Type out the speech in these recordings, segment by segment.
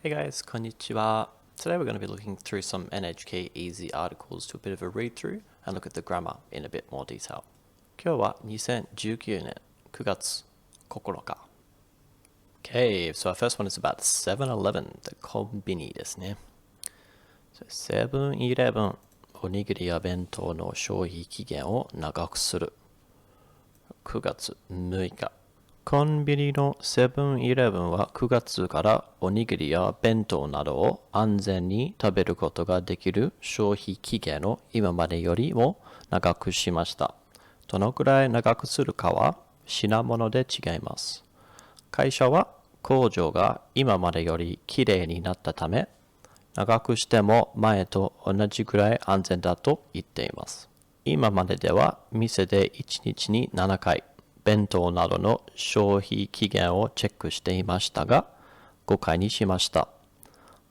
Hey guys, konnichiwa. Today we're going to be looking through some NHK Easy articles to a bit of a read through and look at the grammar in a bit more detail. 今日は2019年9月9日. Okay, so our first one is about 7-Eleven, the コンビニですね。セブンイレブン、おにぎりや弁当の消費期限を長くする。9月6日。コンビニのセブンイレブンは9月からおにぎりや弁当などを安全に食べることができる消費期限を今までよりも長くしました。どのくらい長くするかは品物で違います。会社は工場が今までよりきれいになったため、長くしても前と同じくらい安全だと言っています。今まででは店で1日に7回、弁当などの消費期限をチェックしていましたが、5回にしました。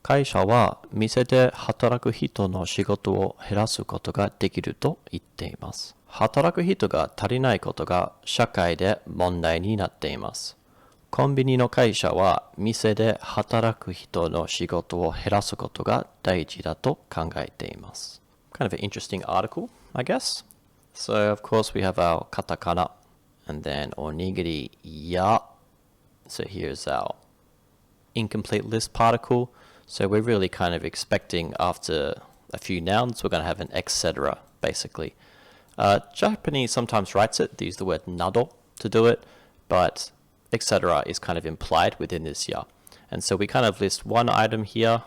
会社は店で働く人の仕事を減らすことができると言っています。働く人が足りないことが社会で問題になっています。コンビニの会社は店で働く人の仕事を減らすことが大事だと考えています。Kind of an interesting article, I guess. So, of course, we have our katakana. And then onigiri ya. So here's our incomplete list particle. So we're really kind of expecting after a few nouns, we're going to have an etc. basically. Japanese sometimes writes it. They use the word nado to do it, but etc. is kind of implied within this ya. And so we kind of list one item here,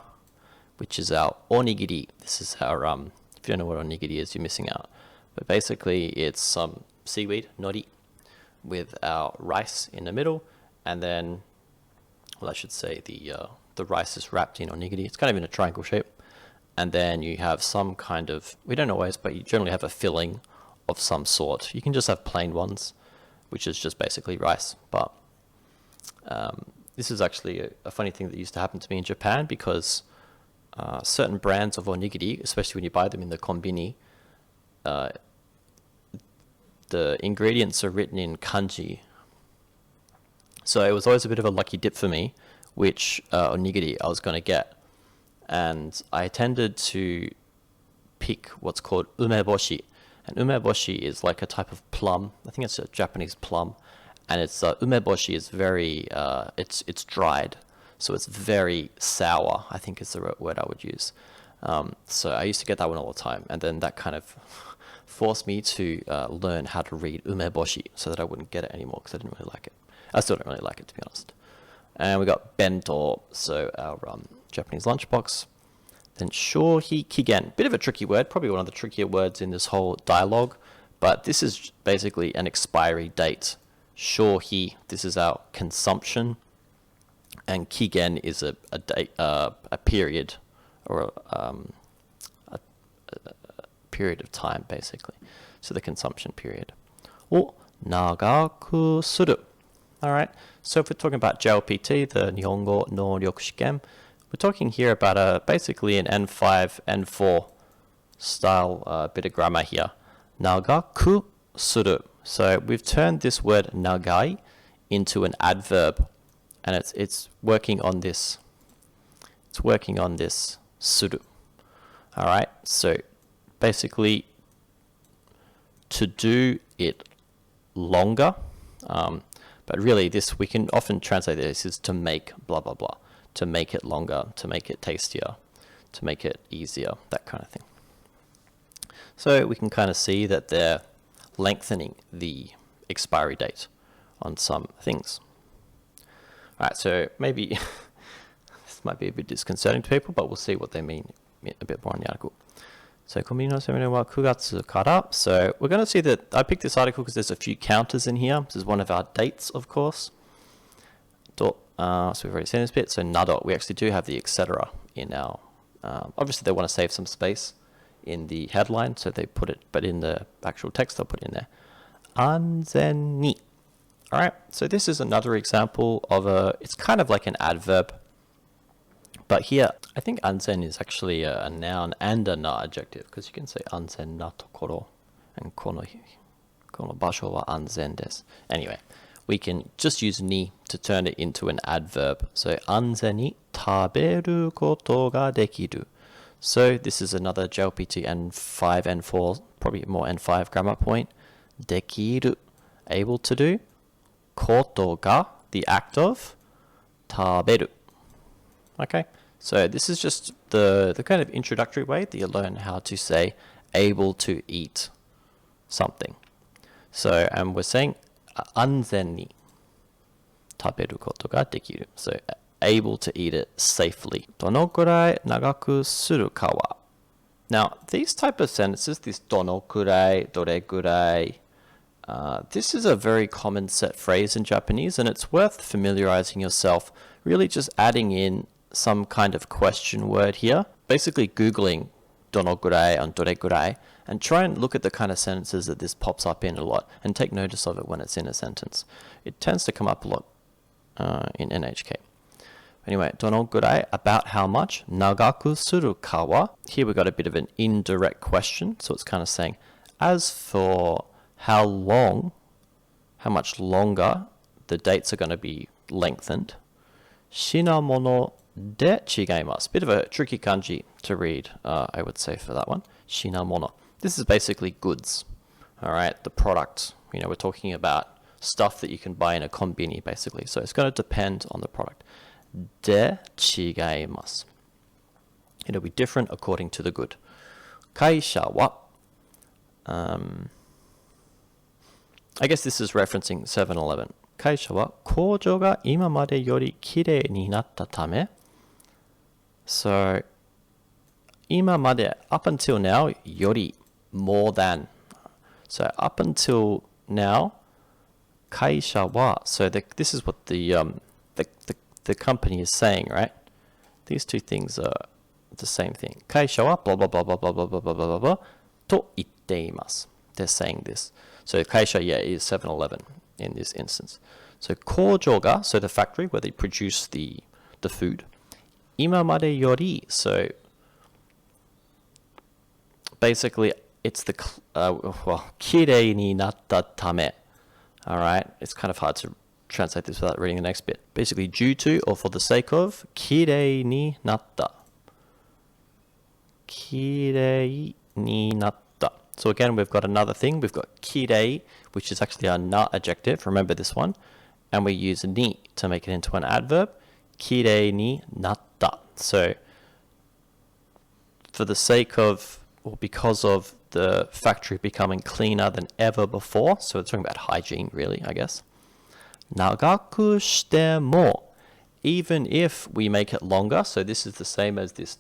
which is our onigiri. This is our, if you don't know what onigiri is, you're missing out. But basically it's some seaweed, nori, with our rice in the middle, and then, well, I should say the rice is wrapped in onigiri. It's kind of in a triangle shape, and then you have some kind of, we don't always, but you generally have a filling of some sort. You can just have plain ones, which is just basically rice, but this is actually a funny thing that used to happen to me in Japan, because certain brands of onigiri, especially when you buy them in the konbini, the ingredients are written in kanji. So it was always a bit of a lucky dip for me, which onigiri I was going to get. And I tended to pick what's called umeboshi. And umeboshi is like a type of plum. I think it's a Japanese plum. And it's umeboshi is very, it's dried. So it's very sour, I think is the word I would use. So I used to get that one all the time. And then that kind of forced me to learn how to read umeboshi so that I wouldn't get it anymore, because I didn't really like it. I still don't really like it, to be honest. And we got bento, so our Japanese lunchbox. Then shohi kigen, bit of a tricky word, probably one of the trickier words in this whole dialogue, but this is basically an expiry date. Shohi, this is our consumption, and kigen is a date, a period, or a period of time, basically. So the consumption period. O nagaku suru. Alright, so if we're talking about JLPT, the Nihongo no Ryoku Shiken, we're talking here about basically an N5, N4 style bit of grammar here. Nagaku suru. So we've turned this word nagai into an adverb, and it's working on this. It's working on this suru. Alright, so basically to do it longer, but really this, we can often translate this as to make blah blah blah, to make it longer, to make it tastier, to make it easier, that kind of thing. So we can kind of see that they're lengthening the expiry date on some things. Alright, so maybe this might be a bit disconcerting to people, but we'll see what they mean a bit more in the article. So, コンビニのセブンイレブンは9月から So, we're going to see that I picked this article because there's a few counters in here. This is one of our dates, of course. So, we've already seen this bit. So, nado, we actually do have the etc. in our... obviously, they want to save some space in the headline, so they put it, but in the actual text, they'll put it in there. Anzen ni. Alright, so this is another example of it's kind of like an adverb. But here, I think anzen is actually a noun and a na adjective, because you can say anzen na tokoro, and kono basho wa anzen desu. Anyway, we can just use ni to turn it into an adverb. So 安全に食べることができる. So this is another JLPT N5, N4, probably more N5 grammar point. できる, able to do. ことが, the act of. 食べる. Okay, so this is just the kind of introductory way that you learn how to say able to eat something. So, and we're saying 安全に食べることができる. So, able to eat it safely. どのくらい長くするかは. Now, these type of sentences, this どのくらい, どれくらい, this is a very common set phrase in Japanese, and it's worth familiarizing yourself, really just adding in some kind of question word here. Basically Googling どのくらい and どれくらい, and try and look at the kind of sentences that this pops up in a lot, and take notice of it when it's in a sentence. It tends to come up a lot in NHK. Anyway, どのくらい, about how much. 長くするかは. Here we got a bit of an indirect question, so it's kind of saying, as for how long, how much longer the dates are going to be lengthened. 品物で違います. Bit of a tricky kanji to read, I would say, for that one. 品物. This is basically goods. All right, the product. You know, we're talking about stuff that you can buy in a konbini, basically. So it's going to depend on the product. で違います. It'll be different according to the good. 会社は I guess this is referencing 7-Eleven. 会社は工場が今までよりきれいになったため So 今まで up until now より more than. So up until now 会社は so this is what the company is saying, right? These two things are the same thing. 会社は blah blah blah blah blah blah blah blah blah blah と言っています. They're saying this. So 会社 yeah is 7-Eleven in this instance. So 工場が so the factory where they produce the food. 今までより so basically it's the well きれいになったため. All right, it's kind of hard to translate this without reading the next bit. Basically, due to or for the sake of きれいになった. きれいになった. So again, we've got another thing. We've got きれい, which is actually our na adjective. Remember this one. And we use に to make it into an adverb. きれいになった. So for the sake of or because of the factory becoming cleaner than ever before. So it's talking about hygiene, really, I guess. 長くしても even if we make it longer, so this is the same as this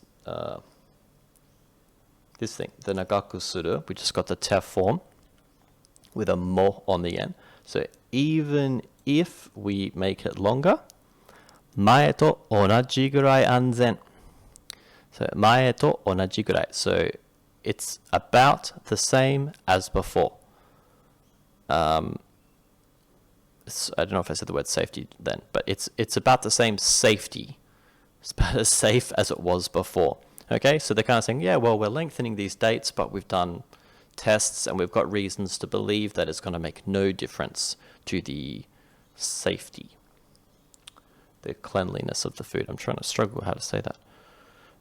this thing, the 長くする, we just got the te form with a mo on the end. So even if we make it longer, 前と同じぐらい安全. So 前と同じぐらい. So it's about the same as before. I don't know if I said the word safety then, but it's about the same safety. It's about as safe as it was before. Okay, so they're kind of saying, yeah, well, we're lengthening these dates, but we've done tests and we've got reasons to believe that it's going to make no difference to the safety, the cleanliness of the food. I'm trying to struggle how to say that.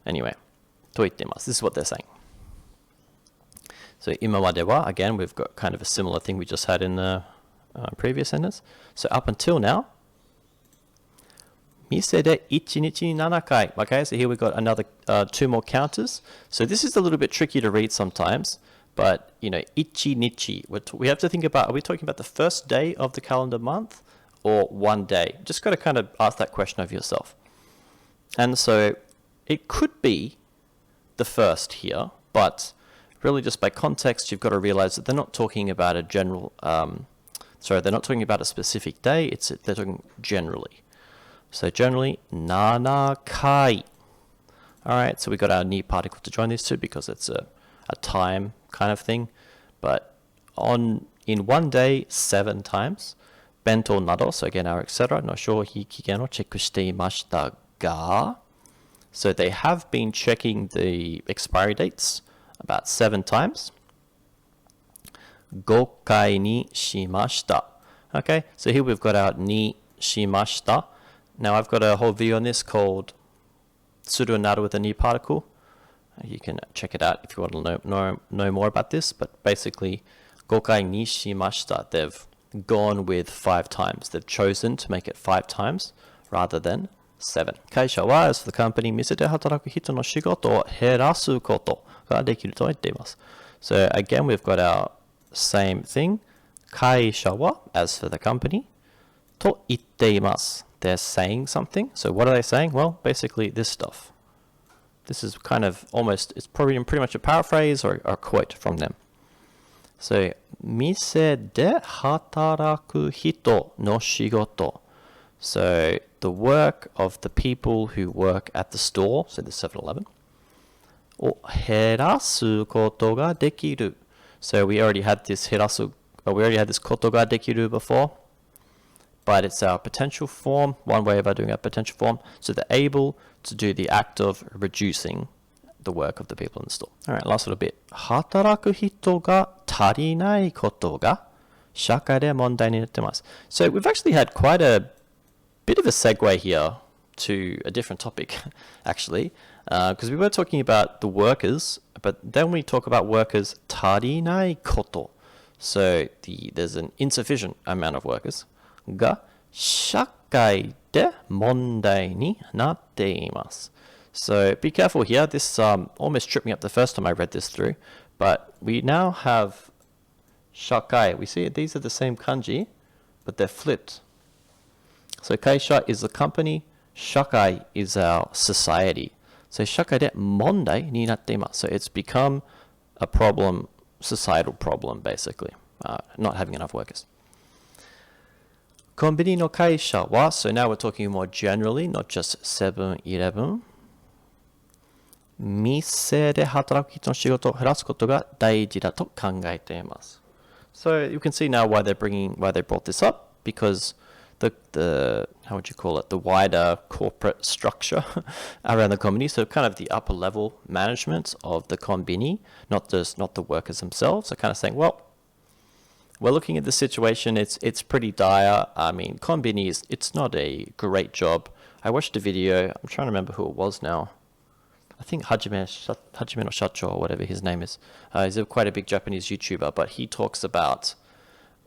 Anyway, と言っています. This is what they're saying. So 今までは, again, we've got kind of a similar thing we just had in the previous sentence. So up until now, 店で1日に7回. Okay, so here we've got another two more counters. So this is a little bit tricky to read sometimes, but you know, 1日, we have to think about, are we talking about the first day of the calendar month or one day? Just got to kind of ask that question of yourself. And so it could be the first here, but really just by context, you've got to realize that they're not talking about a general, they're not talking about a specific day, they're talking generally. So generally, 7回. Alright, so we got our ni particle to join these two because it's a time kind of thing. But in one day, 7 times. 弁当など, so again, our etc. の消費期限をチェックしていましたが, so they have been checking the expiry dates about 7 times. 5回にしました. Okay, so here we've got our ni shimashita. Now I've got a whole video on this called Suru Naru with a ni particle. You can check it out if you want to know more about this. But basically, gokai ni shimashita, they've gone with 5 times. They've chosen to make it 5 times rather than 7. 会社は as for the company 店で働く人の仕事を減らすことができると言っています。So again, we've got our same thing. 会社は as for the company と言っています。They're saying something. So what are they saying? Well, basically this stuff. This is kind of almost, it's probably pretty much a paraphrase or a quote from them. So, 店で働く人の仕事. So, the work of the people who work at the store, so the 7-Eleven, を減らすことができる. So, we already had this 減らす, we already had this ことができる before, but it's our potential form, one way of doing our potential form. So, they're able to do the act of reducing the work of the people in the store. All right, last little bit. 働く人が足りないことが社会で問題になってます. So we've actually had quite a bit of a segue here to a different topic, actually, because we were talking about the workers, but then we talk about workers 足りないこと. So there's an insufficient amount of workers が社会で問題になっています. So be careful here. This almost tripped me up the first time I read this through. But we now have shakai. We see these are the same kanji, but they're flipped. So kaisha is the company. Shakai is our society. So shakai de mondai ni natte imasu. So it's become a problem, societal problem, basically. Not having enough workers. Konbini no kaisha wa. So now we're talking more generally, not just 7-Eleven. 店で働く人の仕事を減らすことが大事だと考えています. So you can see now why they brought this up, because the how would you call it, the wider corporate structure around the konbini, so kind of the upper level management of the konbini, not the workers themselves, are kind of saying, well, we're looking at the situation, it's pretty dire. I mean, konbini it's not a great job. I watched a video, I'm trying to remember who it was now. I think Hajime no Shacho, or whatever his name is. He's quite a big Japanese YouTuber, but he talks about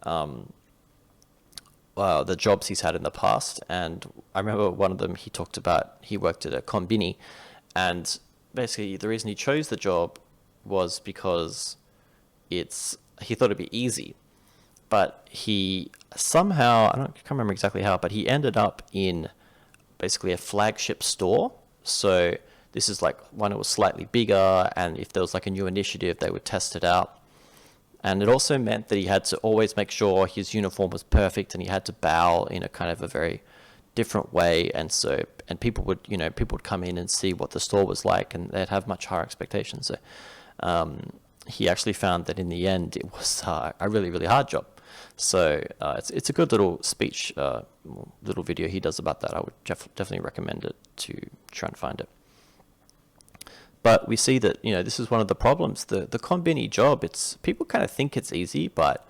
the jobs he's had in the past. And I remember one of them, he talked about he worked at a konbini, and basically the reason he chose the job was because he thought it'd be easy. But he somehow, I can't remember exactly how, but he ended up in basically a flagship store. So this is like one that was slightly bigger, and if there was like a new initiative, they would test it out. And it also meant that he had to always make sure his uniform was perfect, and he had to bow in a kind of a very different way. And people would come in and see what the store was like, and they'd have much higher expectations. So he actually found that in the end, it was a really, really hard job. So it's a good little speech, little video he does about that. I would definitely recommend it to try and find it. But we see that, this is one of the problems. The konbini job, people kind of think it's easy, but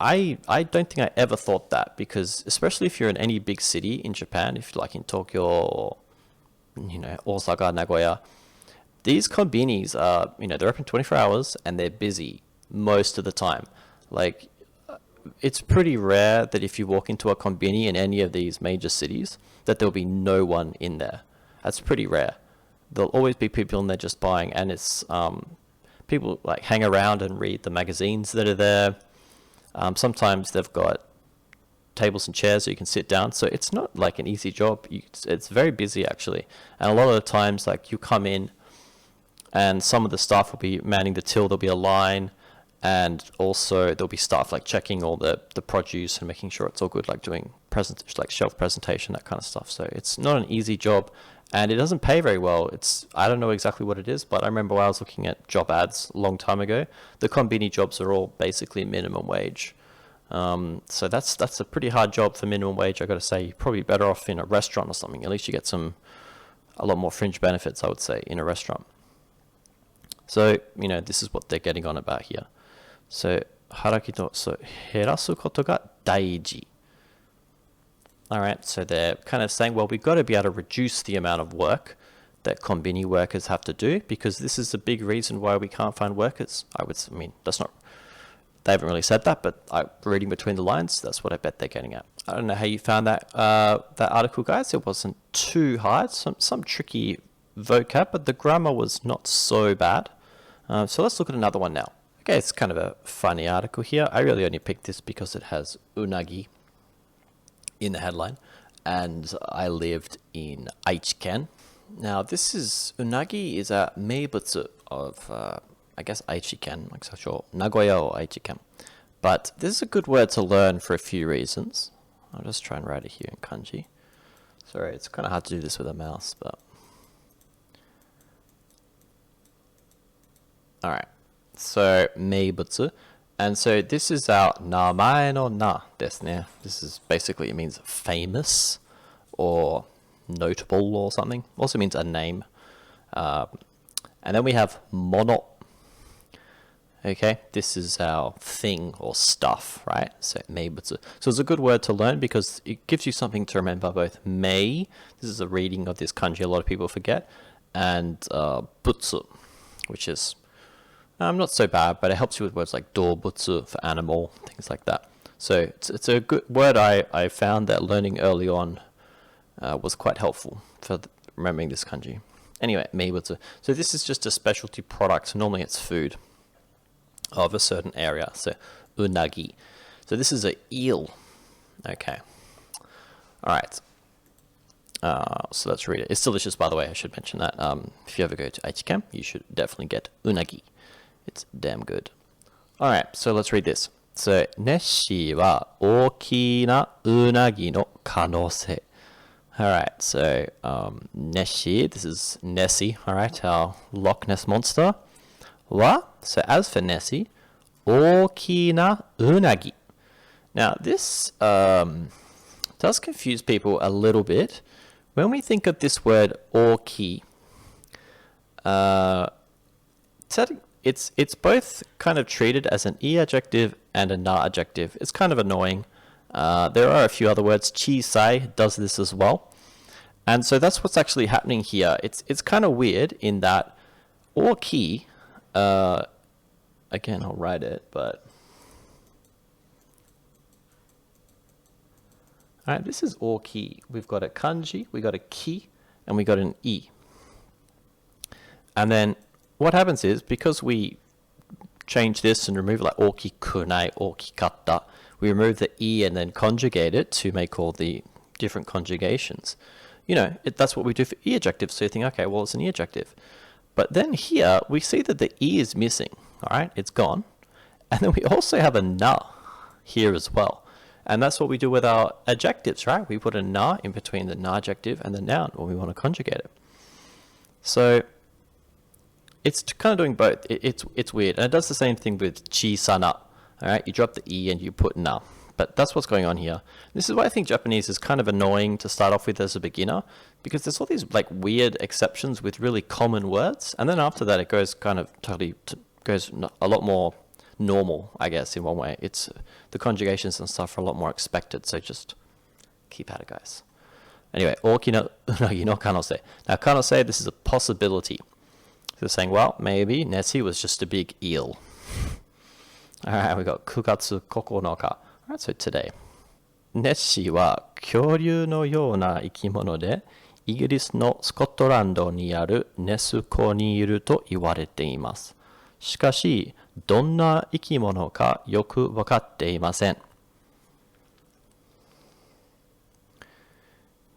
I don't think I ever thought that, because especially if you're in any big city in Japan, if you're like in Tokyo or, Osaka, Nagoya, these konbinis are, they're open 24 hours and they're busy most of the time. Like, it's pretty rare that if you walk into a konbini in any of these major cities, that there'll be no one in there. That's pretty rare. There'll always be people in there just buying, and it's people like hang around and read the magazines that are there. Sometimes they've got tables and chairs so you can sit down, so it's not like an easy job. It's very busy, actually, and a lot of the times, like, you come in and some of the staff will be manning the till, there'll be a line, and also there'll be staff like checking all the produce and making sure it's all good, like doing shelf presentation, that kind of stuff. So it's not an easy job. And it doesn't pay very well. I don't know exactly what it is, but I remember when I was looking at job ads a long time ago, the konbini jobs are all basically minimum wage. So that's a pretty hard job for minimum wage. I got to say, you're probably better off in a restaurant or something. At least you get a lot more fringe benefits, I would say, in a restaurant. So, this is what they're getting on about here. So, 働きの、そう、減らすことが大事。Alright, so they're kind of saying, well, we've got to be able to reduce the amount of work that konbini workers have to do because this is a big reason why we can't find workers. I mean, that's not, they haven't really said that, but reading between the lines, that's what I bet they're getting at. I don't know how you found that that article, guys. It wasn't too hard, some tricky vocab, but the grammar was not so bad. So let's look at another one now. Okay, it's kind of a funny article here. I really only picked this because it has unagi in the headline, and I lived in Aichiken. Now, this is unagi is a meibutsu of I guess Aichiken, like so Nagoya or Aichiken. But this is a good word to learn for a few reasons. I'll just try and write it here in kanji. Sorry, it's kind of hard to do this with a mouse, but all right. So meibutsu. And so this is our namae no na desu ne. This is basically, it means famous or notable or something. Also means a name. And then we have mono. Okay, this is our thing or stuff, right? So meibutsu. So it's a good word to learn because it gives you something to remember. Both mei, this is a reading of this kanji a lot of people forget, and butsu, which is not so bad, but it helps you with words like dobutsu for animal, things like that. So it's a good word I found that learning early on was quite helpful for remembering this kanji. Anyway, meibutsu. So this is just a specialty product. Normally it's food of a certain area. So unagi. So this is a eel. Okay. All right. So let's read it. It's delicious, by the way. I should mention that. If you ever go to Aichiken, you should definitely get unagi. It's damn good. All right, so let's read this. So, ネッシーは大きなうなぎの可能性. All right, so Nessie, this is Nessie, all right, our Loch Ness monster. So as for Nessie, 大きなうなぎ. Now, this does confuse people a little bit. When we think of this word 大き, it's both kind of treated as an e adjective and a na adjective. It's kind of annoying. There are a few other words. Chisai does this as well. And so that's what's actually happening here. It's kind of weird in that oki, again, I'll write it, but all right, this is oki. We've got a kanji, we got a ki, and we got an e. And then what happens is, because we change this and remove like oki kunai, oki katta, we remove the e and then conjugate it to make all the different conjugations. You know, that's what we do for e adjectives. So you think, okay, well, it's an e adjective. But then here, we see that the e is missing, all right? It's gone. And then we also have a na here as well. And that's what we do with our adjectives, right? We put a na in between the na adjective and the noun when we want to conjugate it. So it's kind of doing both. It's weird. And it does the same thing with chisana. All right, you drop the e and you put na. But that's what's going on here. This is why I think Japanese is kind of annoying to start off with as a beginner, because there's all these like weird exceptions with really common words, and then after that it goes kind of goes a lot more normal, I guess, in one way. It's the conjugations and stuff are a lot more expected. So just keep at it, guys. Anyway, oki no unagi no kanose. Now, kanose, this is a possibility. So they're saying, well, maybe Nessie was just a big eel. All right, we got 9月9日. All right, so today. ネッシーは恐竜のような生き物で、イギリスのスコットランドにあるネス湖にいると言われています。しかし、どんな生き物かよくわかっていません。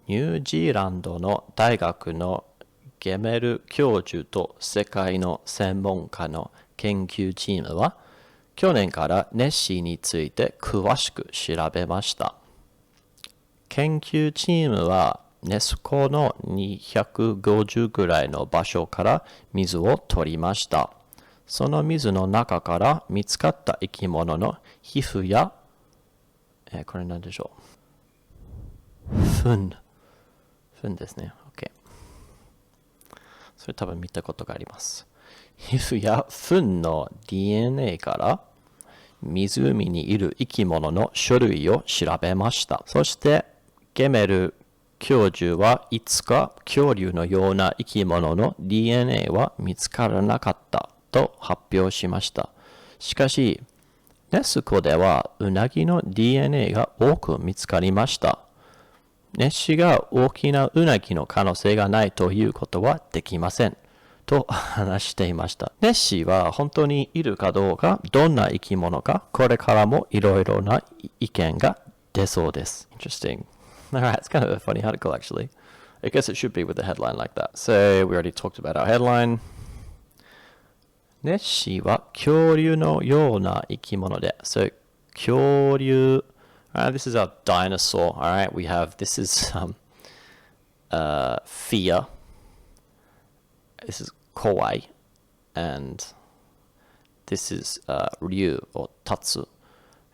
ニュージーランドの大学のゲメル教授と世界の専門家の研究チームは、去年からネッシーについて詳しく調べました。研究チームはネス湖の250ぐらいの場所から水を取りました。その水の中から見つかった生き物の皮膚や、これ何でしょう。糞ですね。OK。それ多分見たことがあります。皮膚や糞の DNA から湖にいる生き物の種類を調べました。そして、ゲメル教授はいつか恐竜のような生き物の DNA は見つからなかったと発表しました。しかし、ネス湖ではウナギの DNA が多く見つかりました。ネッシーが大きなウナギの可能性がないということはできません。と話していました。ネッシーは本当にいるかどうか、どんな生き物か、これからもいろいろな意見が出そうです。Interesting. Alright, it's kind of a funny article actually. I guess it should be with a headline like that. So, we already talked about our headline. ネッシーは恐竜のような生き物で。So, 恐竜. This is our dinosaur. Alright, we have, this is fear. This is kowai. And this is ryu or tatsu.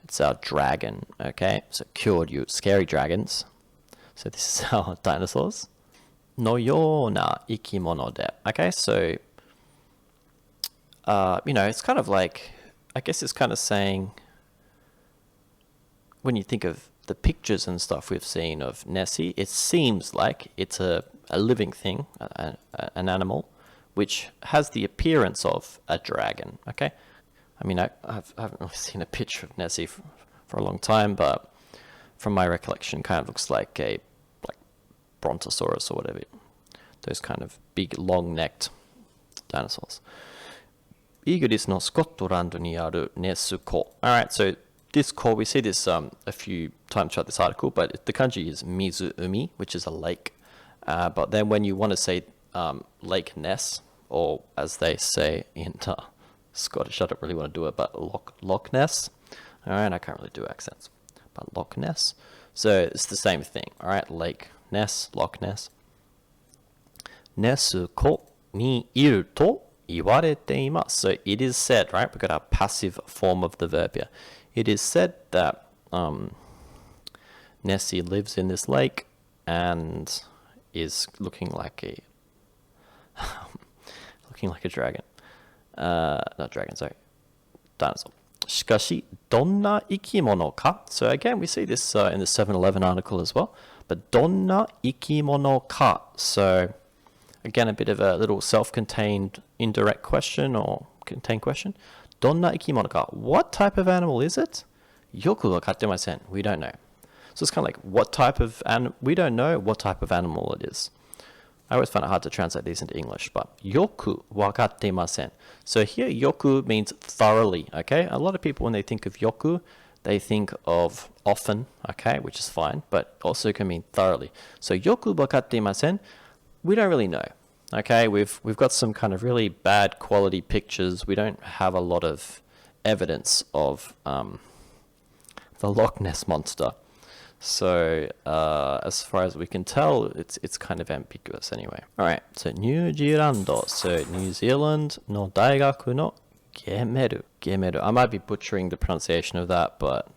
It's our dragon. Okay, so 恐竜, scary dragons. So this is our dinosaurs. のような生き物で. Okay, so, it's kind of like, I guess it's kind of saying, when you think of the pictures and stuff we've seen of Nessie, it seems like it's a living thing, an animal, which has the appearance of a dragon, okay? I mean, I haven't really seen a picture of Nessie for a long time, but from my recollection, kind of looks like a brontosaurus or whatever. Those kind of big, long-necked dinosaurs. イギリスのスコットランドにあるネス湖. Alright, so this core, we see this a few times throughout this article, but the kanji is mizuumi, which is a lake. But then when you want to say Lake Ness, or as they say in Scottish, I don't really want to do it, but Loch Ness. Alright, I can't really do accents, but Loch Ness. So it's the same thing, alright, Lake Ness, Loch Ness. ネス湖にいると言われています. So it is said, right? We've got our passive form of the verb here. It is said that Nessie lives in this lake and is looking like a dragon. Not dragon, sorry. Dinosaur. しかし、どんな生き物か? So again, we see this in the 7-Eleven article as well. But どんな生き物か? So again, a bit of a little self-contained indirect question or contained question. どんな生き物か? What type of animal is it? よくわかってません. We don't know. So it's kind of like, what type of we don't know what type of animal it is. I always find it hard to translate these into English, but よくわかってません. So here, よく means thoroughly, okay? A lot of people, when they think of よく, they think of often, okay, which is fine, but also can mean thoroughly. So よくわかってません. We don't really know. Okay, we've got some kind of really bad quality pictures. We don't have a lot of evidence of the Loch Ness monster. So as far as we can tell, it's kind of ambiguous anyway. All right, so New Zealand. So New Zealand の大学のゲメル. I might be butchering the pronunciation of that, but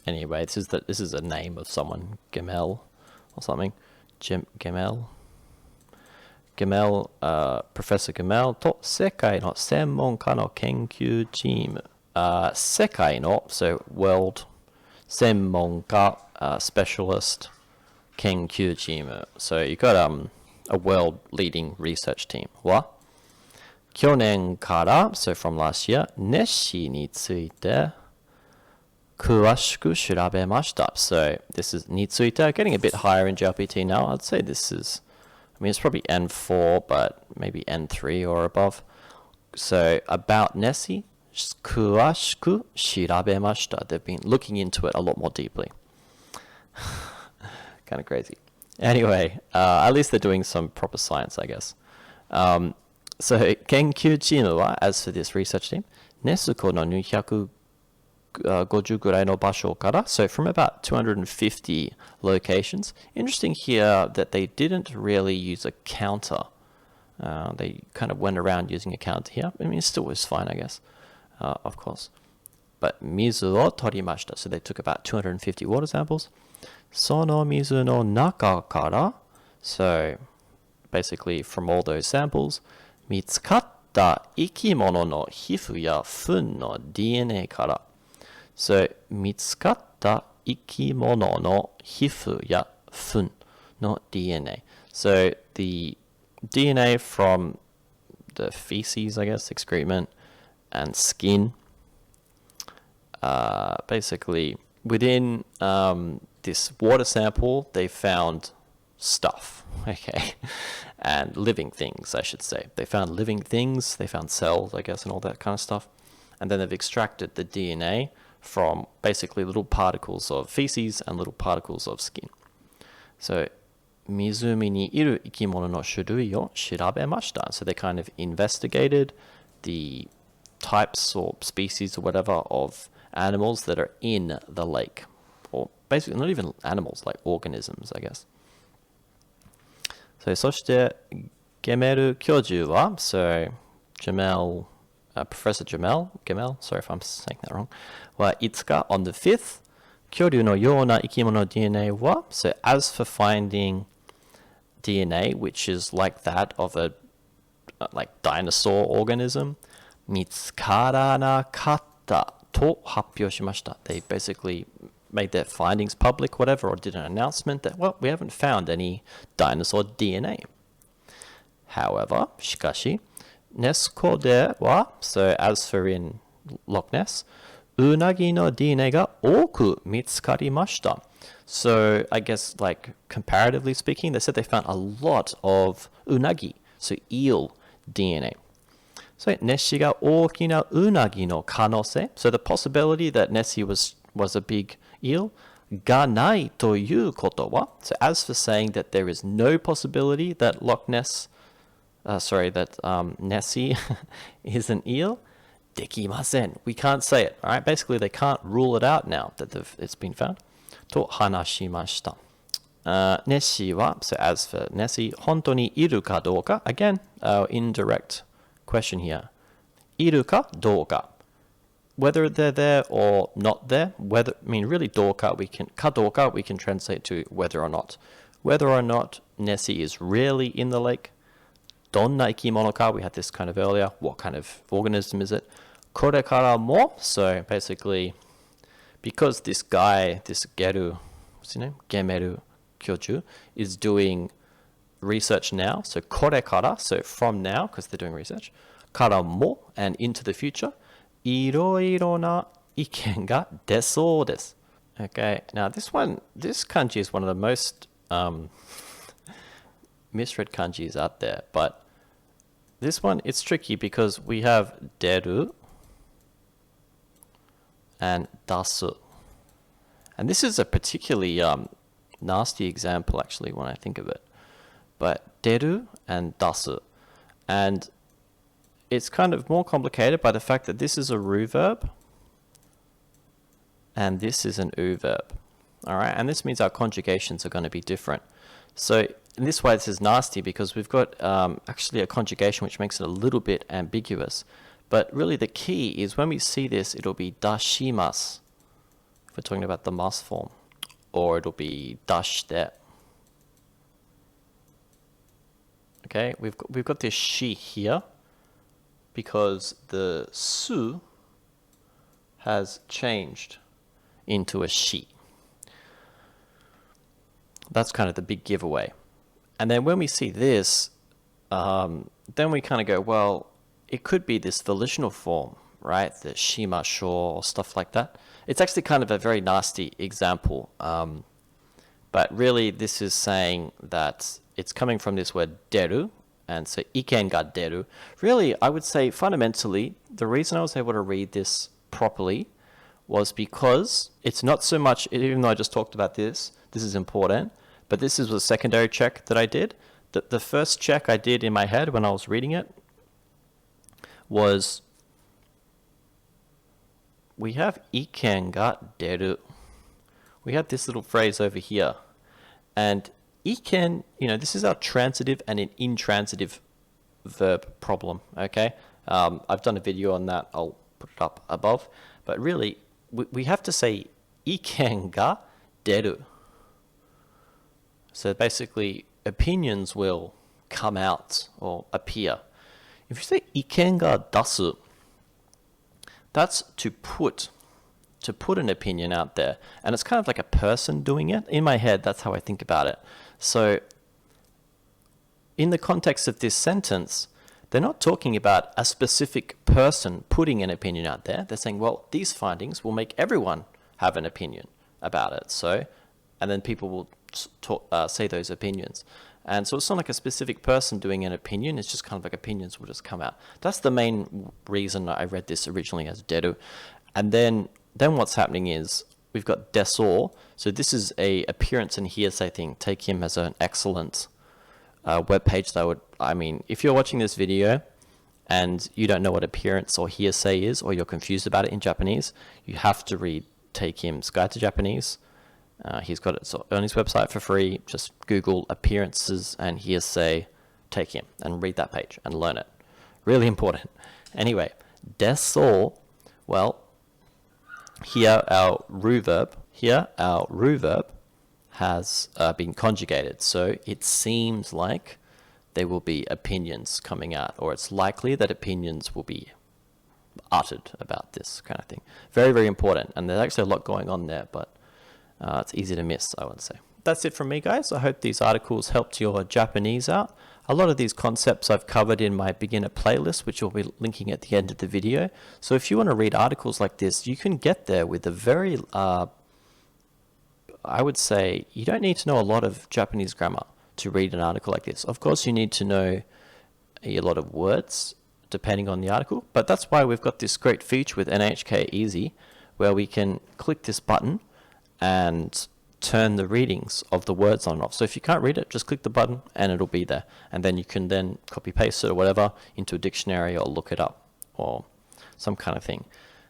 anyway, this is a name of someone, Gemel or something. Gemel. Professor Gemel と世界の専門家の研究チーム。世界の so world 専門家specialist 研究チーム. So you got a world leading research team は去年から so from last year ネッシーについて詳しく調べました. So this is について getting a bit higher in JLPT now. I'd say this is, I mean, it's probably N4, but maybe N3 or above. So about Nessie, 詳しく調べました. They've been looking into it a lot more deeply. Kind of crazy. Anyway, at least they're doing some proper science, I guess. So 研究チームは as for this research team, ネス湖の250ぐらいの場所から so from about 250 locations. Interesting here that they didn't really use a counter. They kind of went around using a counter here. I mean, it still was fine, I guess, of course. But 水を取りました. So they took about 250 water samples. その水の中から so basically from all those samples, 見つかった生き物の皮膚や糞の DNA から So, 見つかった生き物の皮膚や糞の DNA. So, the DNA from the feces, I guess, excrement, and skin. Basically, within this water sample, they found stuff, okay, and living things, I should say. They found living things, they found cells, I guess, and all that kind of stuff. And then they've extracted the DNA from basically little particles of feces and little particles of skin. So, 湖にいる生き物の種類を調べました. So they kind of investigated the types or species or whatever of animals that are in the lake. Or basically not even animals, like organisms, I guess. So そして、ゲメル教授は、so Jamel, Professor Jamel, sorry if I'm saying that wrong, はいつか on the 5th, 恐竜のような生き物 DNA は、so as for finding DNA, which is like that of a like dinosaur organism, 見つからなかったと発表しました. They basically made their findings public, whatever, or did an announcement that, well, we haven't found any dinosaur DNA. However, しかし、ネス湖では, so as for in Loch Ness, うなぎの DNA が多く見つかりました. So I guess like comparatively speaking, they said they found a lot of unagi, so eel DNA. So Nessie が大きなうなぎの可能性, so the possibility that Nessie was a big eel がないということは, so as for saying that there is no possibility that Loch Ness, that Nessie is an eel, できません. We can't say it, alright? Basically, they can't rule it out now that it's been found. と話しました。ネッシーは, so as for Nessie, 本当にいるかどうか, again, indirect question here. いるかどうか. Whether they're there or not there, whether, I mean, really どうか,かどうか, we can translate to whether or not. Whether or not Nessie is really in the lake. どんな生き物か, we had this kind of earlier. What kind of organism is it? これからも, so basically, because this guy, this Geru, what's his name? Gemeru Kyoju, is doing research now. So これから, so from now, because they're doing research. からも, and into the future. いろいろな意見が出そうです. Okay, now this kanji is one of the most misread kanjis out there. But this one, it's tricky because we have deru and dasu. And this is a particularly nasty example, actually, when I think of it. But deru and dasu. And it's kind of more complicated by the fact that this is a ru verb and this is an u verb. All right, and this means our conjugations are going to be different. So in this way, this is nasty because we've got actually a conjugation which makes it a little bit ambiguous. But really the key is when we see this, it'll be dashimasu, if we're talking about the mas form, or it'll be dashite. Okay, we've got this shi here because the su has changed into a shi. That's kind of the big giveaway. And then when we see this, then we kind of go, well, it could be this volitional form, right? The shima sho or stuff like that. It's actually kind of a very nasty example. But really, this is saying that it's coming from this word deru. And so iken ga deru. Really, I would say fundamentally, the reason I was able to read this properly was because it's not so much, even though I just talked about this is important, but this is a secondary check that I did. The first check I did in my head when I was reading it was, we have iken ga deru. We have this little phrase over here. And iken, this is our transitive and an intransitive verb problem, okay? I've done a video on that. I'll put it up above. But really, we have to say iken ga deru. So basically, opinions will come out or appear. If you say iken ga dasu, that's to put to put an opinion out there, and it's kind of like a person doing it. In my head, that's how I think about it. So in the context of this sentence, they're not talking about a specific person putting an opinion out there. They're saying, well, these findings will make everyone have an opinion about it. So, and then people will say those opinions. And so it's not like a specific person doing an opinion. It's just kind of like opinions will just come out. That's the main reason I read this originally as deru. And then what's happening is we've got desor. So this is a appearance and hearsay thing. Take him as an excellent web page that would, I mean, if you're watching this video and you don't know what appearance or hearsay is, or you're confused about it in Japanese, you have to read Take Him's Guide to Japanese. He's got it on his website for free. Just Google appearances and hearsay, Take Him, and read that page and learn it. Really important. Anyway, desor, well, here our ru verb has been conjugated. So it seems like there will be opinions coming out, or it's likely that opinions will be uttered about this kind of thing. Very, very important. And there's actually a lot going on there, but it's easy to miss, I would say. That's it from me, guys. I hope these articles helped your Japanese out. A lot of these concepts I've covered in my beginner playlist, which will be linking at the end of the video. So if you want to read articles like this, you can get there with a very, I would say, you don't need to know a lot of Japanese grammar to read an article like this. Of course, you need to know a lot of words, depending on the article. But that's why we've got this great feature with NHK Easy, where we can click this button and turn the readings of the words on and off. So if you can't read it, just click the button and it'll be there. And then you can then copy paste it or whatever into a dictionary or look it up or some kind of thing.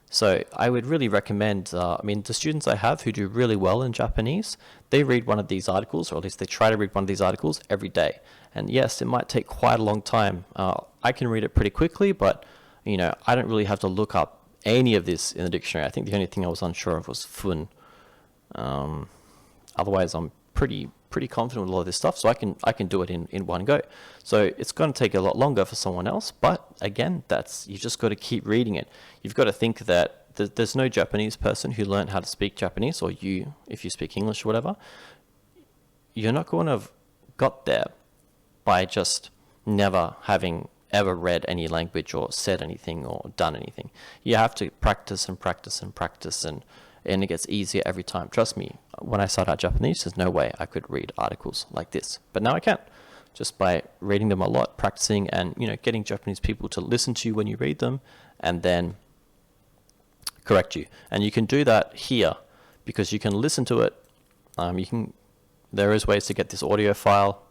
So I would really recommend, I mean, the students I have who do really well in Japanese, they read one of these articles, or at least they try to read one of these articles every day. And yes, it might take quite a long time. I can read it pretty quickly, but you know, I don't really have to look up any of this in the dictionary. I think the only thing I was unsure of was fun. Otherwise, I'm pretty confident with a lot of this stuff, so I can do it in one go. So it's going to take a lot longer for someone else, but again, you just got to keep reading it. You've got to think that there's no Japanese person who learned how to speak Japanese, or you, if you speak English or whatever, you're not going to have got there by just never having ever read any language or said anything or done anything. You have to practice and practice and practice, and it gets easier every time. Trust me, when I started out Japanese, there's no way I could read articles like this. But now I can, just by reading them a lot, practicing, and you know, getting Japanese people to listen to you when you read them, and then correct you. And you can do that here, because you can listen to it. There is ways to get this audio file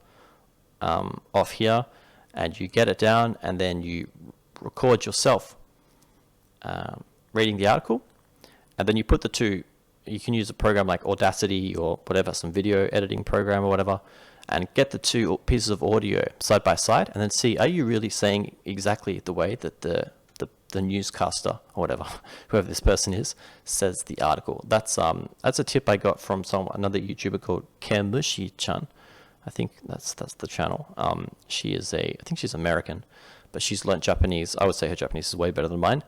off here, and you get it down, and then you record yourself reading the article. And then you put the two, you can use a program like Audacity or whatever, some video editing program or whatever, and get the two pieces of audio side by side, and then see, are you really saying exactly the way that the newscaster or whatever, whoever this person is, says the article. That's a tip I got from another YouTuber called Kemushi-chan. I think that's the channel. She is I think she's American, but she's learnt Japanese. I would say her Japanese is way better than mine.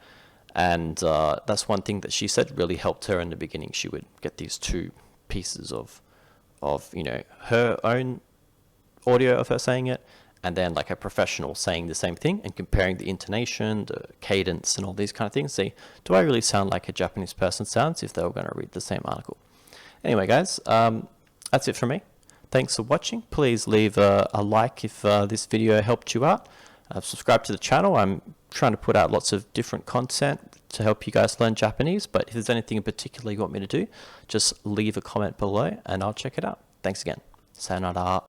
And that's one thing that she said really helped her in the beginning. She would get these two pieces of you know, her own audio of her saying it, and then like a professional saying the same thing, and comparing the intonation, the cadence, and all these kind of things. See, do I really sound like a Japanese person sounds if they were going to read the same article? Anyway, guys, that's it from me. Thanks for watching. Please leave a like if this video helped you out. Subscribe to the channel. I'm trying to put out lots of different content to help you guys learn Japanese, but if there's anything in particular you want me to do, just leave a comment below and I'll check it out. Thanks again. Sayonara.